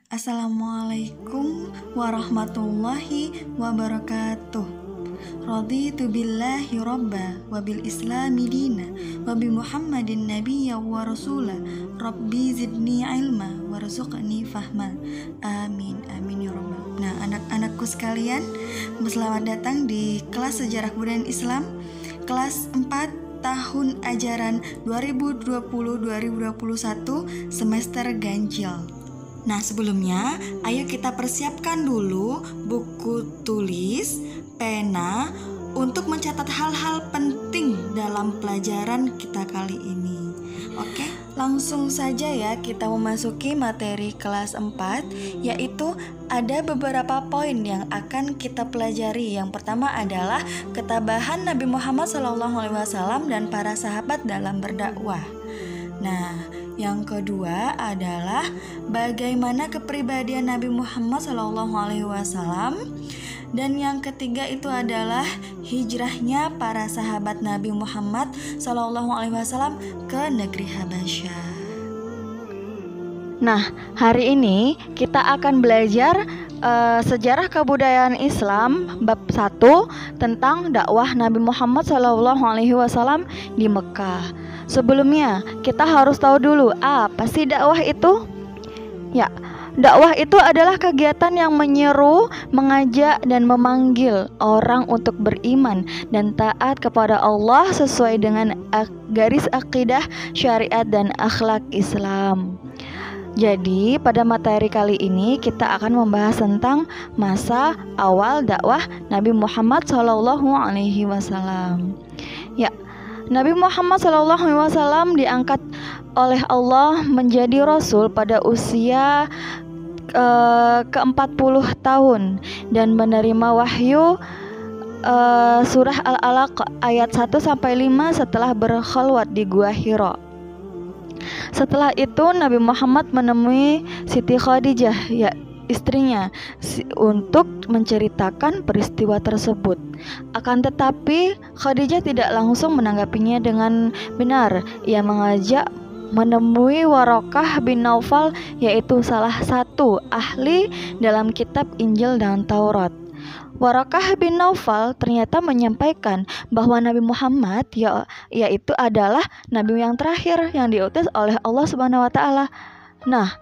Assalamualaikum warahmatullahi wabarakatuh. Raditu billahi rabba wa bil islami dina wa bi Muhammadin nabiyya wa rasula. Rabbi zidni ilma warzuqni fahma. Amin amin ya rabbal. Nah, anak-anakku sekalian, selamat datang di kelas Sejarah Kebudayaan Islam kelas 4 tahun ajaran 2020-2021 semester ganjil. Nah, sebelumnya ayo kita persiapkan dulu buku tulis, pena untuk mencatat hal-hal penting dalam pelajaran kita kali ini. Oke, langsung saja ya kita memasuki materi kelas 4, yaitu ada beberapa poin yang akan kita pelajari. Yang pertama adalah ketabahan Nabi Muhammad SAW dan para sahabat dalam berdakwah. Nah, yang kedua adalah bagaimana kepribadian Nabi Muhammad SAW. Dan yang ketiga itu adalah hijrahnya para sahabat Nabi Muhammad SAW ke negeri Habasyah. Nah, hari ini kita akan belajar sejarah kebudayaan Islam bab 1 tentang dakwah Nabi Muhammad SAW di Mekah. Sebelumnya, kita harus tahu dulu apa sih dakwah itu? Ya, dakwah itu adalah kegiatan yang menyeru, mengajak, dan memanggil orang untuk beriman dan taat kepada Allah sesuai dengan garis akidah, syariat, dan akhlak Islam. Jadi, pada materi kali ini kita akan membahas tentang masa awal dakwah Nabi Muhammad SAW. Ya, Nabi Muhammad SAW diangkat oleh Allah menjadi Rasul pada usia ke-40 tahun dan menerima wahyu surah Al-Alaq ayat 1-5 setelah berkhalwat di Gua Hira. Setelah itu Nabi Muhammad menemui Siti Khadijah, ya istrinya, untuk menceritakan peristiwa tersebut. Akan tetapi Khadijah tidak langsung menanggapinya dengan benar. Ia mengajak menemui Waraqah bin Naufal, yaitu salah satu ahli dalam kitab Injil dan Taurat. Waraqah bin Naufal ternyata menyampaikan bahwa Nabi Muhammad yaitu adalah nabi yang terakhir yang diutus oleh Allah Subhanahu wa taala. Nah,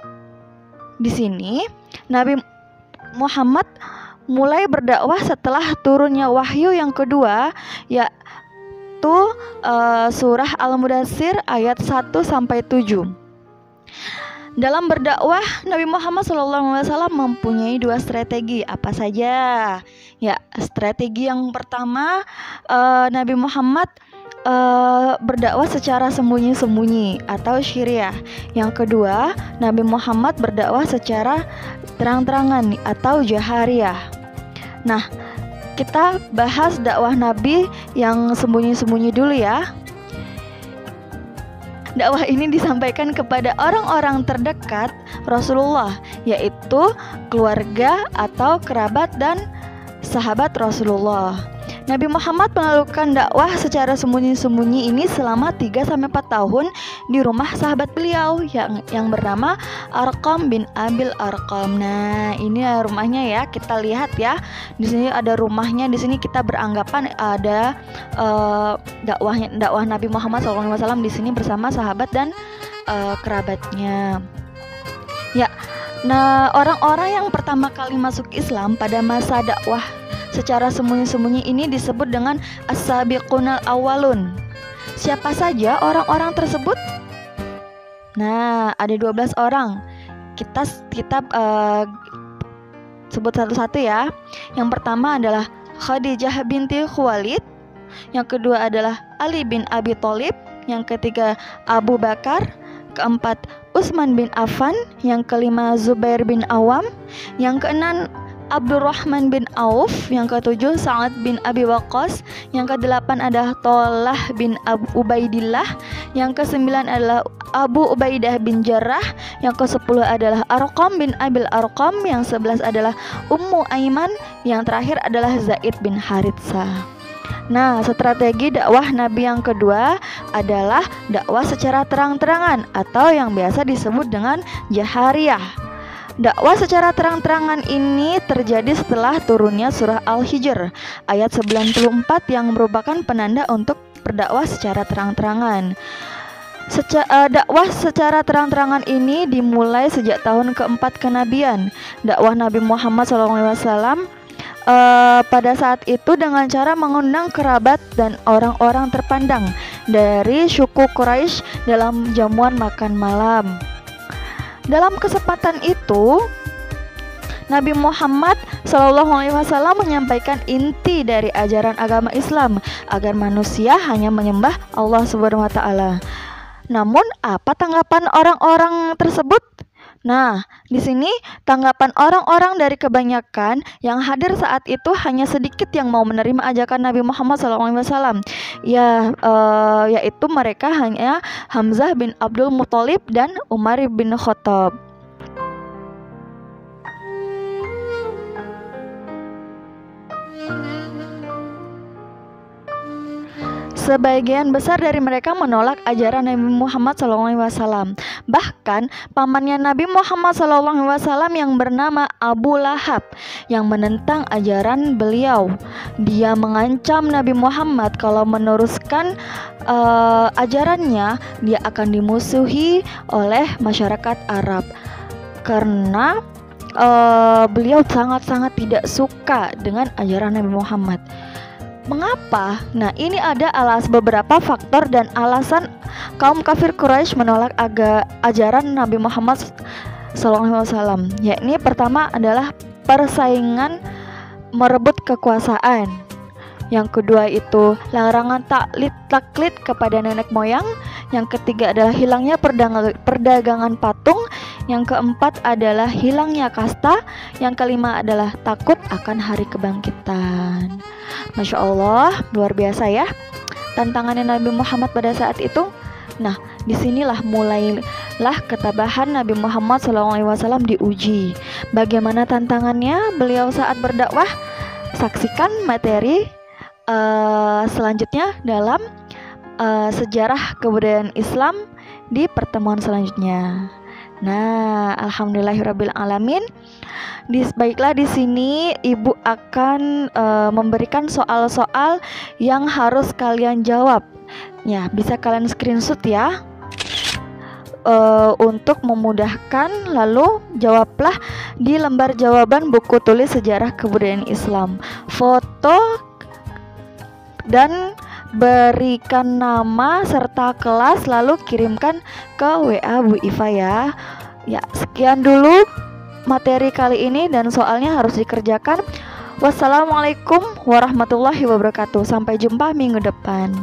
di sini Nabi Muhammad mulai berdakwah setelah turunnya wahyu yang kedua, yaitu surah Al-Mudaththir ayat 1-7. Dalam berdakwah, Nabi Muhammad SAW mempunyai 2 strategi. Apa saja? Ya, strategi yang pertama, Nabi Muhammad berdakwah secara sembunyi-sembunyi atau syiriah. Yang kedua, Nabi Muhammad berdakwah secara terang-terangan atau jahariyah. Nah, kita bahas dakwah Nabi yang sembunyi-sembunyi dulu ya. Dakwah ini disampaikan kepada orang-orang terdekat Rasulullah, yaitu keluarga atau kerabat dan sahabat Rasulullah. Nabi Muhammad melakukan dakwah secara sembunyi-sembunyi ini selama 3-4 tahun di rumah sahabat beliau yang bernama Arqam bin Abil Arqam. Nah, ini rumahnya ya, kita lihat ya. Di sini ada rumahnya. Di sini kita beranggapan ada dakwah Nabi Muhammad SAW di sini bersama sahabat dan kerabatnya. Ya. Nah, orang-orang yang pertama kali masuk Islam pada masa dakwah secara sembunyi-sembunyi ini disebut dengan as-sabiqunal awwalun. Siapa saja orang-orang tersebut? Nah, ada 12 orang. Kita sebut satu-satu ya. Yang pertama adalah Khadijah binti Khuwailid. Yang kedua adalah Ali bin Abi Thalib. Yang ketiga Abu Bakar. Keempat Utsman bin Affan. Yang kelima Zubair bin Awam. Yang keenam Abdurrahman bin Auf. Yang ketujuh Sa'ad bin Abi Waqqas. Yang kedelapan adalah Thalhah bin Ubaidillah. Yang kesembilan adalah Abu Ubaidah bin Jarrah. Yang ke-10 adalah Arqam bin Abil Arqam. Yang 11 adalah Ummu Aiman. Yang terakhir adalah Zaid bin Haritsah. Nah, strategi dakwah Nabi yang kedua adalah dakwah secara terang-terangan atau yang biasa disebut dengan jahariyah. Dakwah secara terang-terangan ini terjadi setelah turunnya surah Al-Hijr ayat 94 yang merupakan penanda untuk berdakwah secara terang-terangan. Dakwah secara terang-terangan ini dimulai sejak tahun keempat kenabian. Dakwah Nabi Muhammad SAW pada saat itu dengan cara mengundang kerabat dan orang-orang terpandang dari suku Quraisy dalam jamuan makan malam. Dalam kesempatan itu, Nabi Muhammad SAW menyampaikan inti dari ajaran agama Islam agar manusia hanya menyembah Allah Subhanahu wa taala. Namun, apa tanggapan orang-orang tersebut? Nah, di sini tanggapan orang-orang dari kebanyakan yang hadir saat itu hanya sedikit yang mau menerima ajakan Nabi Muhammad SAW. Yaitu mereka hanya Hamzah bin Abdul Muthalib dan Umar bin Khattab. Sebagian besar dari mereka menolak ajaran Nabi Muhammad SAW. Bahkan pamannya Nabi Muhammad SAW yang bernama Abu Lahab yang menentang ajaran beliau. Dia mengancam Nabi Muhammad kalau meneruskan ajarannya dia akan dimusuhi oleh masyarakat Arab karena beliau sangat-sangat tidak suka dengan ajaran Nabi Muhammad. Mengapa? Nah, ini ada beberapa faktor dan alasan kaum kafir Quraisy menolak ajaran Nabi Muhammad SAW. Yakni pertama adalah persaingan merebut kekuasaan. Yang kedua itu larangan taklid kepada nenek moyang. Yang ketiga adalah hilangnya perdagangan patung. Yang keempat adalah hilangnya kasta. Yang kelima adalah takut akan hari kebangkitan. Masya Allah, luar biasa ya tantangannya Nabi Muhammad pada saat itu. Nah, disinilah mulailah ketabahan Nabi Muhammad SAW diuji. Bagaimana tantangannya beliau saat berdakwah? Saksikan materi selanjutnya dalam sejarah kebudayaan Islam di pertemuan selanjutnya. Nah, alhamdulillahirabbil alamin. Baiklah, di sini Ibu akan memberikan soal-soal yang harus kalian jawab. Ya, bisa kalian screenshot ya. Untuk memudahkan, lalu jawablah di lembar jawaban buku tulis sejarah kebudayaan Islam. Foto dan berikan nama serta kelas, lalu kirimkan ke WA Bu Iva ya. Ya, sekian dulu materi kali ini dan soalnya harus dikerjakan. Wassalamualaikum warahmatullahi wabarakatuh. Sampai jumpa minggu depan.